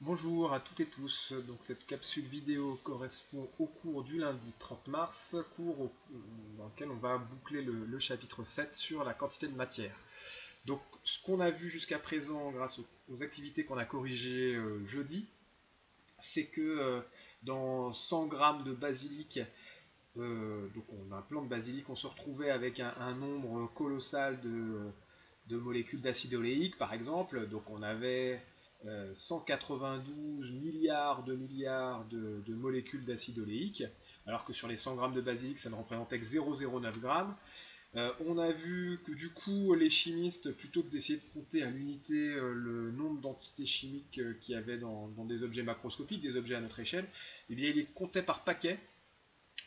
Bonjour à toutes et tous. Donc cette capsule vidéo correspond au cours du lundi 30 mars, dans lequel on va boucler le chapitre 7 sur la quantité de matière. Donc ce qu'on a vu jusqu'à présent grâce aux activités qu'on a corrigées jeudi, c'est que dans 100 grammes de basilic, donc on a un plant de basilic, on se retrouvait avec un nombre colossal de molécules d'acide oléique, par exemple. Donc on avait 192 milliards de molécules d'acide oléique, alors que sur les 100 grammes de basilic, ça ne représentait que 0,09 grammes. On a vu que du coup, les chimistes, plutôt que d'essayer de compter à l'unité le nombre d'entités chimiques qu'il y avait dans des objets macroscopiques, des objets à notre échelle, eh bien, ils les comptaient par paquet,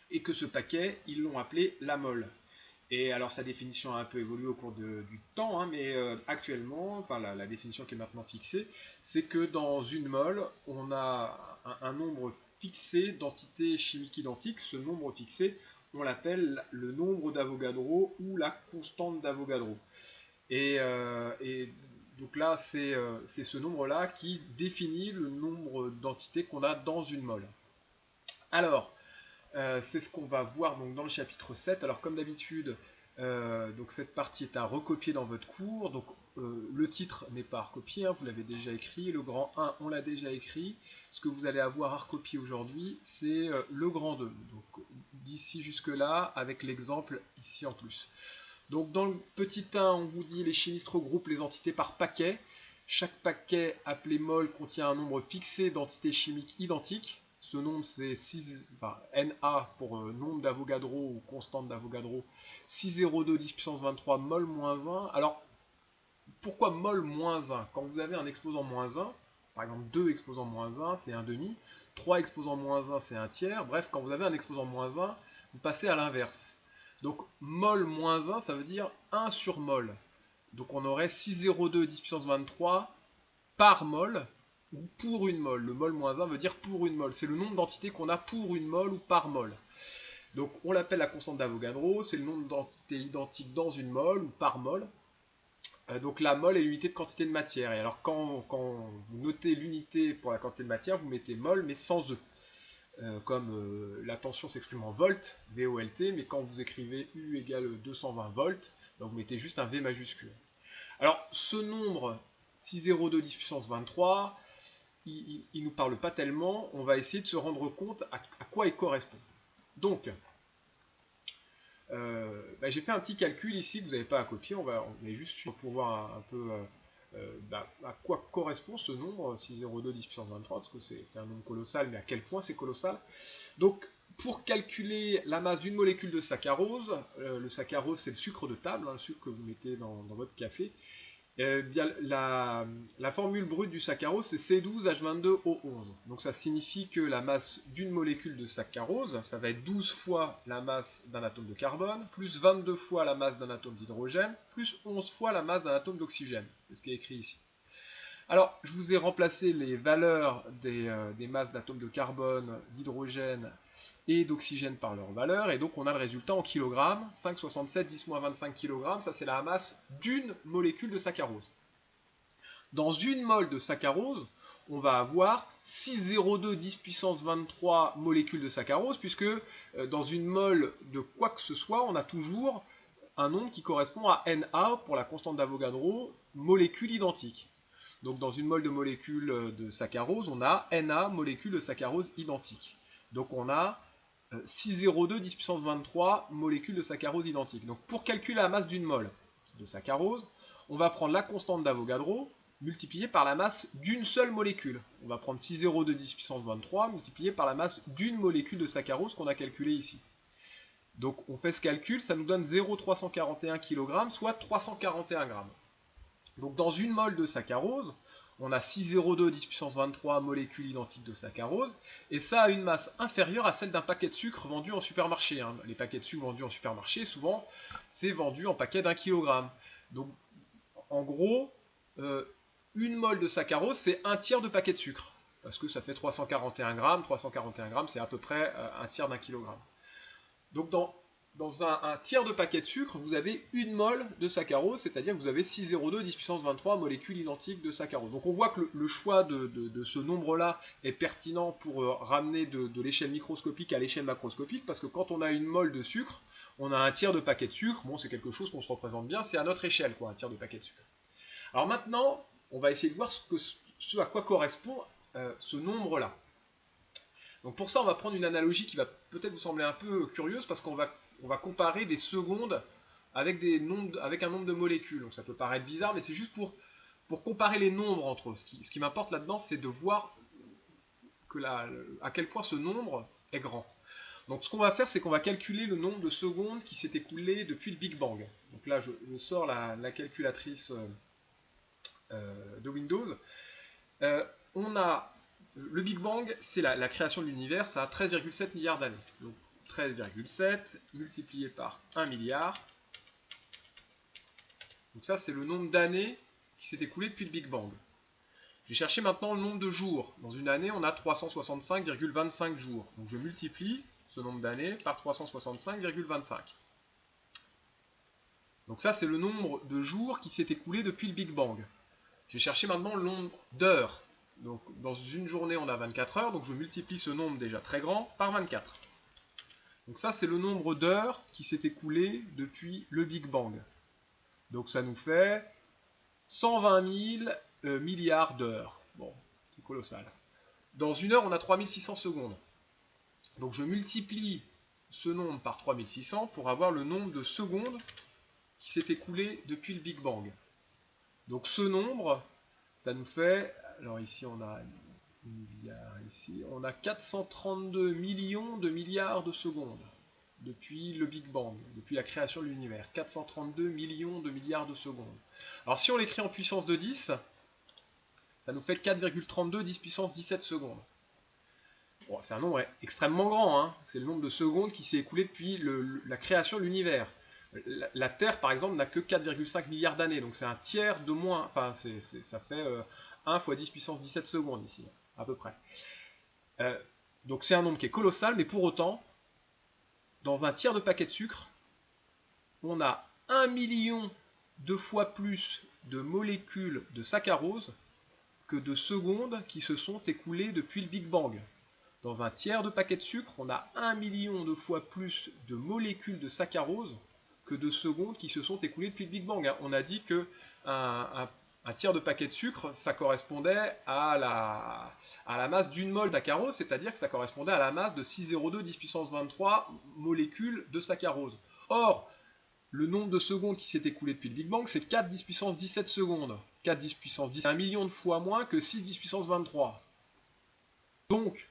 et que ce paquet, ils l'ont appelé la mole. Et alors sa définition a un peu évolué au cours du temps, hein, mais actuellement, enfin la définition qui est maintenant fixée, c'est que dans une mole, on a un nombre fixé d'entités chimiques identiques. Ce nombre fixé, on l'appelle le nombre d'Avogadro ou la constante d'Avogadro. Et donc là, c'est ce nombre-là qui définit le nombre d'entités qu'on a dans une mole. Alors, c'est ce qu'on va voir donc dans le chapitre 7. Alors comme d'habitude, donc cette partie est à recopier dans votre cours. Donc le titre n'est pas à recopier, hein, vous l'avez déjà écrit. Le grand 1, on l'a déjà écrit. Ce que vous allez avoir à recopier aujourd'hui, c'est le grand 2. Donc d'ici jusque-là, avec l'exemple ici en plus. Donc dans le petit 1, on vous dit les chimistes regroupent les entités par paquet. Chaque paquet appelé mol contient un nombre fixé d'entités chimiques identiques. Ce nombre c'est Na pour nombre d'Avogadro ou constante d'Avogadro, 6,02 10 puissance 23 mol moins 1. Alors pourquoi mol moins 1? Quand vous avez un exposant moins 1, par exemple 2 exposants moins 1, c'est un demi, 3 exposants moins 1, c'est un tiers, bref, quand vous avez un exposant moins 1, vous passez à l'inverse. Donc mol moins 1, ça veut dire 1 sur mol. Donc on aurait 6,02 10 puissance 23 par mol ou pour une mol. Le mol moins 1 veut dire pour une mol. C'est le nombre d'entités qu'on a pour une mol ou par mol. Donc on l'appelle la constante d'Avogadro, c'est le nombre d'entités identiques dans une mol ou par mol. Donc la mol est l'unité de quantité de matière. Et alors quand vous notez l'unité pour la quantité de matière, vous mettez mol mais sans E. Comme la tension s'exprime en volts, VOLT, mais quand vous écrivez U égale 220 volts, donc vous mettez juste un V majuscule. Alors ce nombre 6,02 10 puissance 23, il ne nous parle pas tellement, on va essayer de se rendre compte à quoi il correspond. Donc, j'ai fait un petit calcul ici que vous n'avez pas à copier, vous allez juste pour voir un peu à quoi correspond ce nombre 6,02 10 puissance 23, parce que c'est un nombre colossal, mais à quel point c'est colossal. Donc, pour calculer la masse d'une molécule de saccharose, le saccharose c'est le sucre de table, hein, le sucre que vous mettez dans votre café, bien, la formule brute du saccharose, c'est C12H22O11. Donc ça signifie que la masse d'une molécule de saccharose, ça va être 12 fois la masse d'un atome de carbone, plus 22 fois la masse d'un atome d'hydrogène, plus 11 fois la masse d'un atome d'oxygène. C'est ce qui est écrit ici. Alors, je vous ai remplacé les valeurs des masses d'atomes de carbone, d'hydrogène et d'oxygène par leur valeur, et donc on a le résultat en kilogrammes, 5,67 10-25 kg, ça c'est la masse d'une molécule de saccharose. Dans une mole de saccharose, on va avoir 6,02 10 puissance 23 molécules de saccharose, puisque dans une mole de quoi que ce soit, on a toujours un nombre qui correspond à Na pour la constante d'Avogadro, molécules identiques. Donc dans une mole de molécules de saccharose, on a Na molécules de saccharose identiques. Donc on a 6,02 10 puissance 23 molécules de saccharose identiques. Donc pour calculer la masse d'une mole de saccharose, on va prendre la constante d'Avogadro multipliée par la masse d'une seule molécule. On va prendre 6,02 10 puissance 23 multiplié par la masse d'une molécule de saccharose qu'on a calculée ici. Donc on fait ce calcul, ça nous donne 0,341 kg, soit 341 grammes. Donc dans une mole de saccharose, on a 6,02 10 puissance 23 molécules identiques de saccharose, et ça a une masse inférieure à celle d'un paquet de sucre vendu en supermarché. Hein. Les paquets de sucre vendus en supermarché, souvent, c'est vendu en paquet d'1 kg. Donc en gros, une mole de saccharose, c'est un tiers de paquet de sucre, parce que ça fait 341 grammes. 341 grammes, c'est à peu près un tiers d'un kilogramme. Donc dans un tiers de paquet de sucre, vous avez une mole de saccharose, c'est-à-dire que vous avez 6,02 10 puissance 23 molécules identiques de saccharose. Donc on voit que le choix de ce nombre-là est pertinent pour ramener de l'échelle microscopique à l'échelle macroscopique, parce que quand on a une mole de sucre, on a un tiers de paquet de sucre, bon c'est quelque chose qu'on se représente bien, c'est à notre échelle, quoi, un tiers de paquet de sucre. Alors maintenant, on va essayer de voir ce à quoi correspond ce nombre-là. Donc pour ça, on va prendre une analogie qui va peut-être vous sembler un peu curieuse, parce qu'on va comparer des secondes avec un nombre de molécules. Donc ça peut paraître bizarre, mais c'est juste pour comparer les nombres entre eux. Ce qui m'importe là-dedans, c'est de voir à quel point ce nombre est grand. Donc ce qu'on va faire, c'est qu'on va calculer le nombre de secondes qui s'est écoulé depuis le Big Bang. Donc là, je sors la calculatrice de Windows. On a le Big Bang, c'est la création de l'univers, ça a 13,7 milliards d'années. Donc 13,7 multiplié par 1 milliard. Donc ça, c'est le nombre d'années qui s'est écoulé depuis le Big Bang. Je vais chercher maintenant le nombre de jours. Dans une année, on a 365,25 jours. Donc je multiplie ce nombre d'années par 365,25. Donc ça, c'est le nombre de jours qui s'est écoulé depuis le Big Bang. Je vais chercher maintenant le nombre d'heures. Donc dans une journée, on a 24 heures, donc je multiplie ce nombre déjà très grand par 24. Donc ça, c'est le nombre d'heures qui s'est écoulé depuis le Big Bang. Donc ça nous fait 120 000 milliards d'heures. Bon, c'est colossal. Dans une heure, on a 3600 secondes. Donc je multiplie ce nombre par 3600 pour avoir le nombre de secondes qui s'est écoulé depuis le Big Bang. Donc ce nombre, ça nous fait, alors ici on a milliard, ici on a 432 millions de milliards de secondes depuis le Big Bang, depuis la création de l'univers. 432 millions de milliards de secondes. Alors si on l'écrit en puissance de 10, ça nous fait 4,32 10 puissance 17 secondes. Bon, c'est un nombre extrêmement grand, hein. C'est le nombre de secondes qui s'est écoulé depuis la création de l'univers. La Terre, par exemple, n'a que 4,5 milliards d'années, donc c'est un tiers de moins. Enfin, ça fait 1 fois 10 puissance 17 secondes ici, à peu près. Donc c'est un nombre qui est colossal, mais pour autant, dans un tiers de paquet de sucre, on a 1 million de fois plus de molécules de saccharose que de secondes qui se sont écoulées depuis le Big Bang. Dans un tiers de paquet de sucre, on a 1 million de fois plus de molécules de saccharose que de secondes qui se sont écoulées depuis le Big Bang. On a dit que un tiers de paquet de sucre, ça correspondait à la masse d'une mole de saccharose, c'est-à-dire que ça correspondait à la masse de 6,02 10 puissance 23 molécules de saccharose. Or, le nombre de secondes qui s'est écoulé depuis le Big Bang, c'est 4 10 puissance 17 secondes. 4 10 puissance 10, 1 million de fois moins que 6 10 puissance 23. Donc,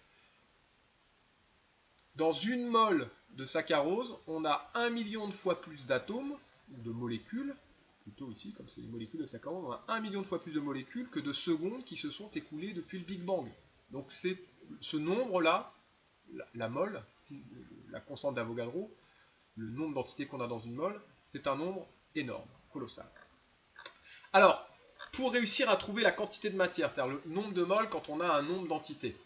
dans une mole de saccharose, on a 1 million de fois plus d'atomes, de molécules, plutôt ici, comme c'est les molécules de saccharose, on a 1 million de fois plus de molécules que de secondes qui se sont écoulées depuis le Big Bang. Donc c'est ce nombre-là, la mole, la constante d'Avogadro, le nombre d'entités qu'on a dans une mole, c'est un nombre énorme, colossal. Alors, pour réussir à trouver la quantité de matière, c'est-à-dire le nombre de moles quand on a un nombre d'entités,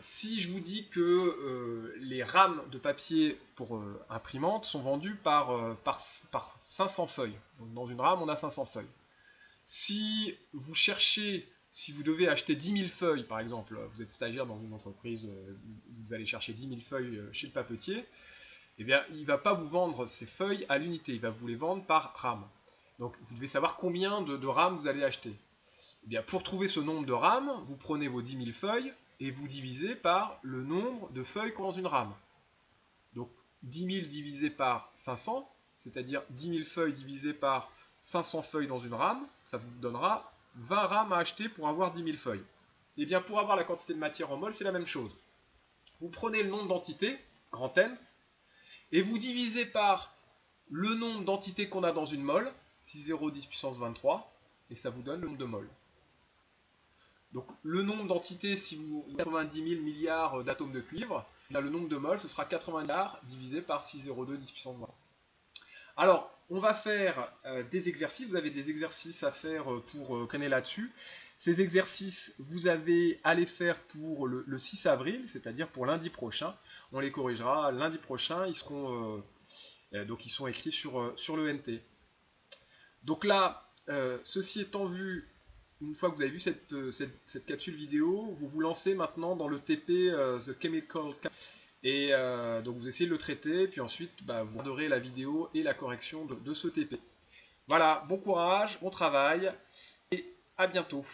si je vous dis que les rames de papier pour imprimante sont vendues par 500 feuilles, donc dans une rame on a 500 feuilles. Si vous cherchez, si vous devez acheter 10 000 feuilles par exemple, vous êtes stagiaire dans une entreprise, vous devez aller chercher 10 000 feuilles chez le papetier, eh bien il ne va pas vous vendre ces feuilles à l'unité, il va vous les vendre par rame. Donc vous devez savoir combien de rames vous allez acheter. Eh bien, pour trouver ce nombre de rames, vous prenez vos 10 000 feuilles et vous divisez par le nombre de feuilles qu'on a dans une rame. Donc 10 000 divisé par 500, c'est-à-dire 10 000 feuilles divisé par 500 feuilles dans une rame, ça vous donnera 20 rames à acheter pour avoir 10 000 feuilles. Et bien pour avoir la quantité de matière en mol, c'est la même chose. Vous prenez le nombre d'entités, grand N, et vous divisez par le nombre d'entités qu'on a dans une mol, 6,010 puissance 23, et ça vous donne le nombre de moles. Donc le nombre d'entités, si vous 90 000 milliards d'atomes de cuivre, le nombre de moles, ce sera 80 milliards divisé par 6,02 10 puissance 20. Alors, on va faire des exercices. Vous avez des exercices à faire pour traîner là-dessus. Ces exercices, vous avez à les faire pour le 6 avril, c'est-à-dire pour lundi prochain. On les corrigera lundi prochain. Ils seront Donc ils sont écrits sur l'ENT. Donc là, ceci étant vu, une fois que vous avez vu cette capsule vidéo, vous vous lancez maintenant dans le TP The Chemical Cap. Et donc vous essayez de le traiter, puis ensuite vous regarderez la vidéo et la correction de ce TP. Voilà, bon courage, bon travail, et à bientôt.